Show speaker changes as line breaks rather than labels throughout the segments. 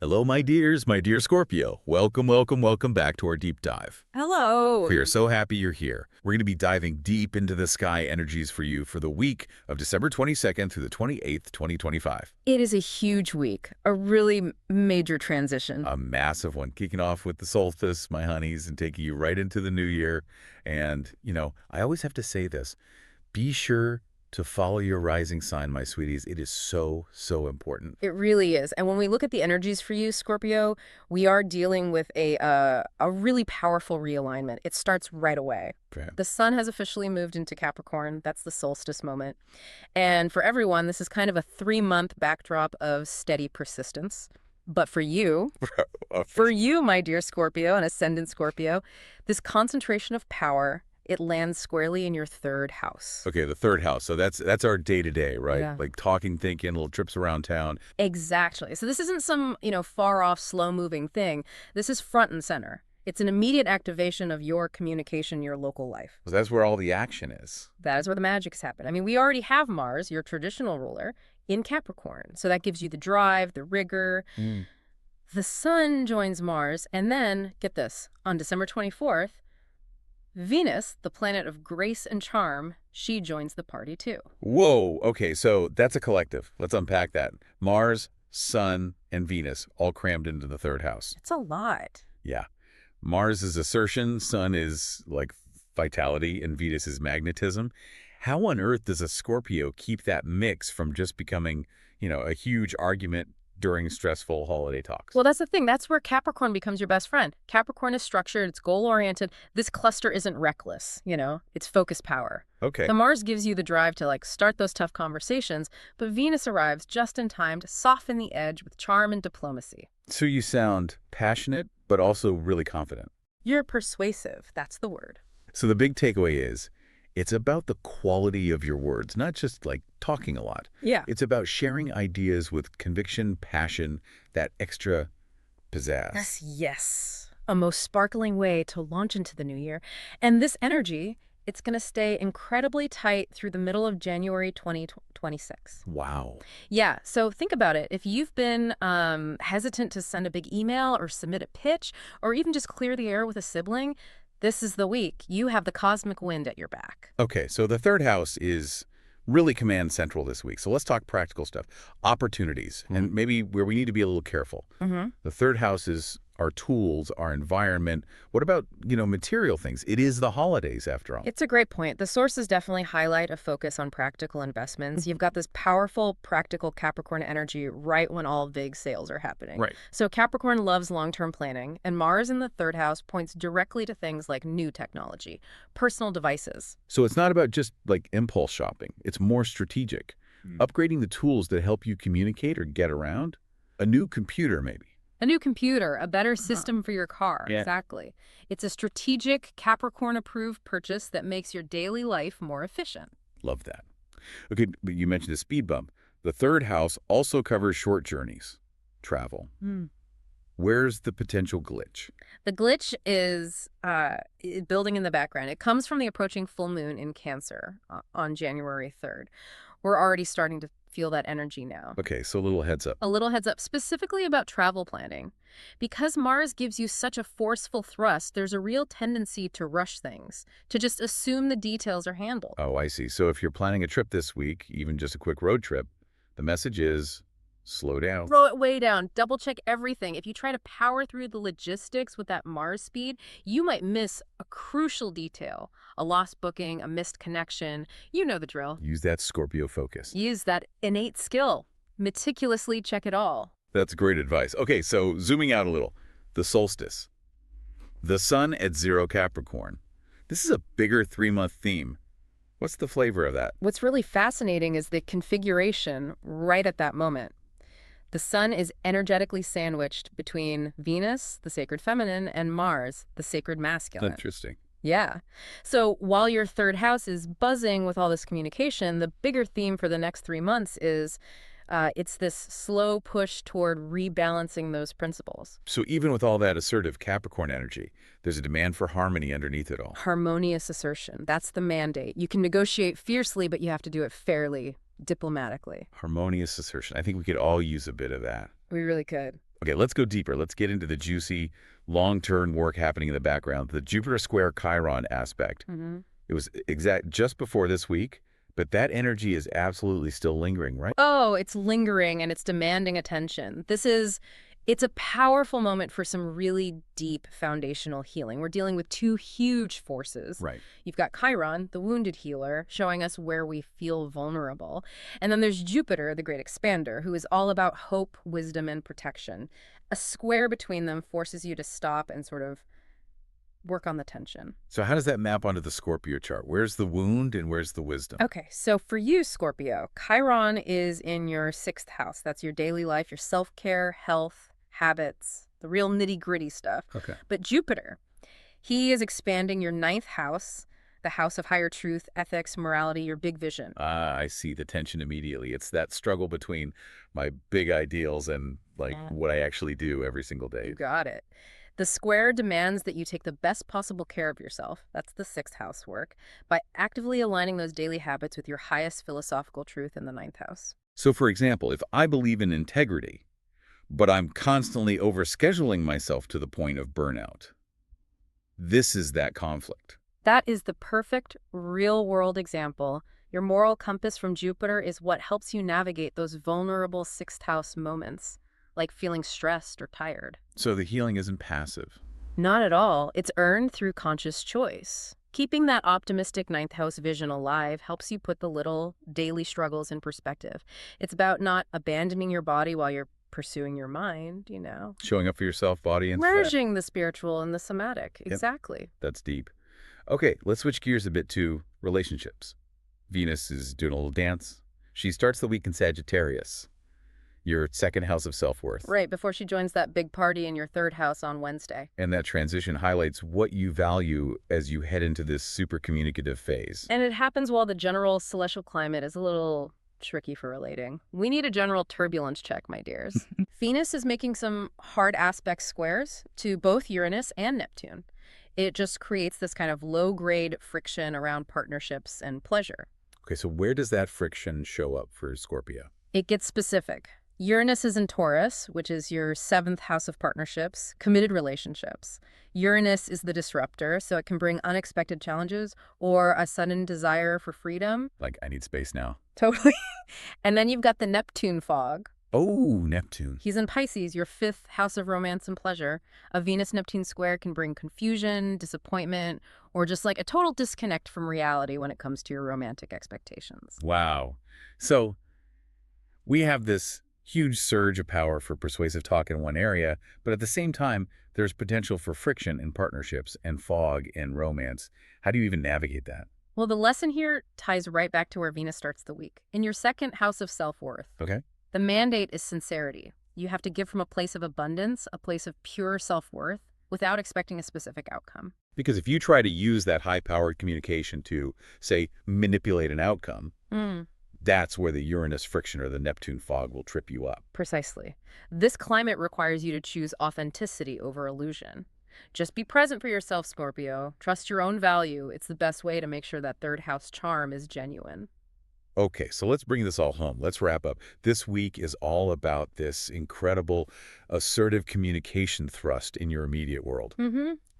Hello, my dears, my dear Scorpio. Welcome, welcome, welcome back to our deep dive.
Hello.
We are so happy you're here. We're going to be diving deep into the sky energies for you for the week of December 22nd through the 28th, 2025.
It is a huge week, a really major transition.
A massive one, kicking off with the solstice, my honeys, and taking you right into the new year. And, I always have to say this. Be sure to follow your rising sign, my sweeties. It is so, so important.
It really is. And when we look at the energies for you, Scorpio, we are dealing with a really powerful realignment. It starts right away.
Okay.
The sun has officially moved into Capricorn. That's the solstice moment. And for everyone, this is kind of a 3-month backdrop of steady persistence. But for you, my dear Scorpio and ascendant Scorpio, this concentration of power, it lands squarely in your 3rd house.
Okay, the 3rd house. So that's our day-to-day, right?
Yeah.
Like talking, thinking, little trips around town.
Exactly. So this isn't some, far-off, slow-moving thing. This is front and center. It's an immediate activation of your communication, your local life.
So that's where all the action is.
That is where the magics happen. I mean, we already have Mars, your traditional ruler, in Capricorn. So that gives you the drive, the rigor. The sun joins Mars, and then, get this, on December 24th, Venus, the planet of grace and charm, she joins the party too.
Whoa, okay, so that's a collective. Let's unpack that. Mars, Sun, and Venus all crammed into the 3rd house.
It's a lot.
Yeah. Mars is assertion, Sun is like vitality, and Venus is magnetism. How on earth does a Scorpio keep that mix from just becoming, a huge argument during stressful holiday talks?
Well, that's the thing. That's where Capricorn becomes your best friend. Capricorn is structured. It's goal-oriented. This cluster isn't reckless, It's focus power.
Okay.
The Mars gives you the drive to, start those tough conversations, but Venus arrives just in time to soften the edge with charm and diplomacy.
So you sound passionate, but also really confident.
You're persuasive. That's the word.
So the big takeaway is, it's about the quality of your words, not just talking a lot.
Yeah.
It's about sharing ideas with conviction, passion, that extra pizzazz.
Yes. A most sparkling way to launch into the new year. And this energy, it's going to stay incredibly tight through the middle of January 2026.
Wow.
Yeah. So think about it. If you've been hesitant to send a big email or submit a pitch or even just clear the air with a sibling, this is the week. You have the cosmic wind at your back.
Okay, so the 3rd house is really command central this week. So let's talk practical stuff. Opportunities, and maybe where we need to be a little careful. The 3rd house is our tools, our environment. What about, material things? It is the holidays, after all.
It's a great point. The sources definitely highlight a focus on practical investments. You've got this powerful, practical Capricorn energy right when all big sales are happening.
Right.
So Capricorn loves long-term planning, and Mars in the 3rd house points directly to things like new technology, personal devices.
So it's not about just impulse shopping. It's more strategic. Upgrading the tools that help you communicate or get around. A new computer, maybe.
A new computer, a better system for your car.
Yeah.
Exactly. It's a strategic Capricorn-approved purchase that makes your daily life more efficient.
Love that. Okay, but you mentioned a speed bump. The 3rd house also covers short journeys, travel. Where's the potential glitch?
The glitch is building in the background. It comes from the approaching full moon in Cancer on January 3rd. We're already starting to feel that energy now.
Okay, so a little heads up.
A little heads up specifically about travel planning. Because Mars gives you such a forceful thrust, there's a real tendency to rush things, to just assume the details are handled.
Oh, I see. So if you're planning a trip this week, even just a quick road trip, the message is slow down.
Throw it way down. Double check everything. If you try to power through the logistics with that Mars speed, you might miss a crucial detail. A lost booking, a missed connection. You know the drill.
Use that Scorpio focus.
Use that innate skill. Meticulously check it all.
That's great advice. Okay, so zooming out a little. The solstice. The sun at 0 Capricorn. This is a bigger 3-month theme. What's the flavor of that?
What's really fascinating is the configuration right at that moment. The sun is energetically sandwiched between Venus, the sacred feminine, and Mars, the sacred masculine.
Interesting.
Yeah. So while your 3rd house is buzzing with all this communication, the bigger theme for the next 3 months is it's this slow push toward rebalancing those principles.
So even with all that assertive Capricorn energy, there's a demand for harmony underneath it all.
Harmonious assertion. That's the mandate. You can negotiate fiercely, but you have to do it fairly, diplomatically.
Harmonious assertion. I think we could all use a bit of that.
We really could.
Okay, let's go deeper. Let's get into the juicy, long-term work happening in the background. The Jupiter square Chiron aspect. It was exact just before this week, but that energy is absolutely still lingering, right?
Oh, it's lingering and it's demanding attention. It's a powerful moment for some really deep foundational healing. We're dealing with two huge forces.
Right.
You've got Chiron, the wounded healer, showing us where we feel vulnerable. And then there's Jupiter, the great expander, who is all about hope, wisdom, and protection. A square between them forces you to stop and sort of work on the tension.
So how does that map onto the Scorpio chart? Where's the wound and where's the wisdom?
Okay, so for you, Scorpio, Chiron is in your 6th house. That's your daily life, your self-care, health, habits, the real nitty-gritty stuff.
Okay.
But Jupiter, he is expanding your 9th house, the house of higher truth, ethics, morality, your big vision.
Ah, I see the tension immediately. It's that struggle between my big ideals and what I actually do every single day.
You got it. The square demands that you take the best possible care of yourself, that's the 6th house work, by actively aligning those daily habits with your highest philosophical truth in the 9th house.
So for example, if I believe in integrity, but I'm constantly overscheduling myself to the point of burnout, this is that conflict.
That is the perfect real-world example. Your moral compass from Jupiter is what helps you navigate those vulnerable 6th house moments, like feeling stressed or tired.
So the healing isn't passive.
Not at all. It's earned through conscious choice. Keeping that optimistic 9th house vision alive helps you put the little daily struggles in perspective. It's about not abandoning your body while you're pursuing your mind,
Showing up for yourself, body, and threat.
merging the spiritual and the somatic.
Yep.
Exactly.
That's deep. Okay, let's switch gears a bit to relationships. Venus is doing a little dance. She starts the week in Sagittarius, your 2nd house of self-worth.
Right, before she joins that big party in your 3rd house on Wednesday.
And that transition highlights what you value as you head into this super communicative phase.
And it happens while the general celestial climate is a little tricky for relating. We need a general turbulence check, my dears. Venus is making some hard aspect squares to both Uranus and Neptune. It just creates this kind of low-grade friction around partnerships and pleasure.
Okay, so where does that friction show up for Scorpio?
It gets specific. Uranus is in Taurus, which is your 7th house of partnerships, committed relationships. Uranus is the disruptor, so it can bring unexpected challenges or a sudden desire for freedom.
Like, I need space now.
Totally. And then you've got the Neptune fog.
Oh, Neptune.
He's in Pisces, your 5th house of romance and pleasure. A Venus-Neptune square can bring confusion, disappointment, or just like a total disconnect from reality when it comes to your romantic expectations.
Wow. So we have this huge surge of power for persuasive talk in one area, but at the same time, there's potential for friction in partnerships and fog in romance. How do you even navigate that?
Well, the lesson here ties right back to where Venus starts the week. In your 2nd house of self-worth.
Okay.
The mandate is sincerity. You have to give from a place of abundance, a place of pure self-worth, without expecting a specific outcome.
Because if you try to use that high-powered communication to, say, manipulate an outcome, that's where the Uranus friction or the Neptune fog will trip you up.
Precisely. This climate requires you to choose authenticity over illusion. Just be present for yourself, Scorpio. Trust your own value. It's the best way to make sure that 3rd house charm is genuine.
Okay, so let's bring this all home. Let's wrap up. This week is all about this incredible assertive communication thrust in your immediate world.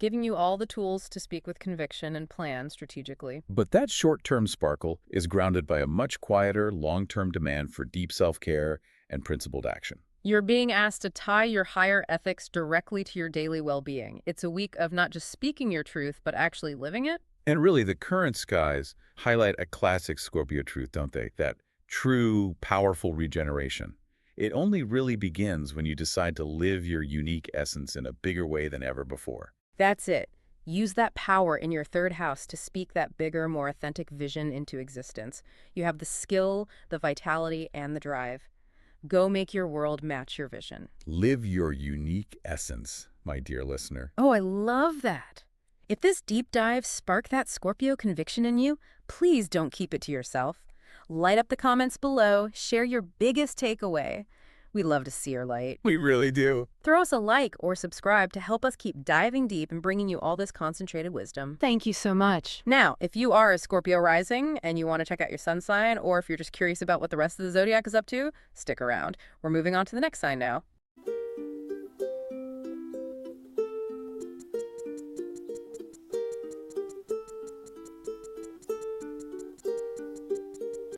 Giving you all the tools to speak with conviction and plan strategically.
But that short-term sparkle is grounded by a much quieter, long-term demand for deep self-care and principled action.
You're being asked to tie your higher ethics directly to your daily well-being. It's a week of not just speaking your truth, but actually living it.
And really, the current skies highlight a classic Scorpio truth, don't they? That true, powerful regeneration. It only really begins when you decide to live your unique essence in a bigger way than ever before.
That's it. Use that power in your 3rd house to speak that bigger, more authentic vision into existence. You have the skill, the vitality, and the drive. Go make your world match your vision.
Live your unique essence, my dear listener.
Oh, I love that. If this deep dive sparked that Scorpio conviction in you, please don't keep it to yourself. Light up the comments below, share your biggest takeaway. We love to see your light.
We really do.
Throw us a like or subscribe to help us keep diving deep and bringing you all this concentrated wisdom.
Thank you so much.
Now, if you are a Scorpio rising and you want to check out your sun sign, or if you're just curious about what the rest of the zodiac is up to, stick around. We're moving on to the next sign now.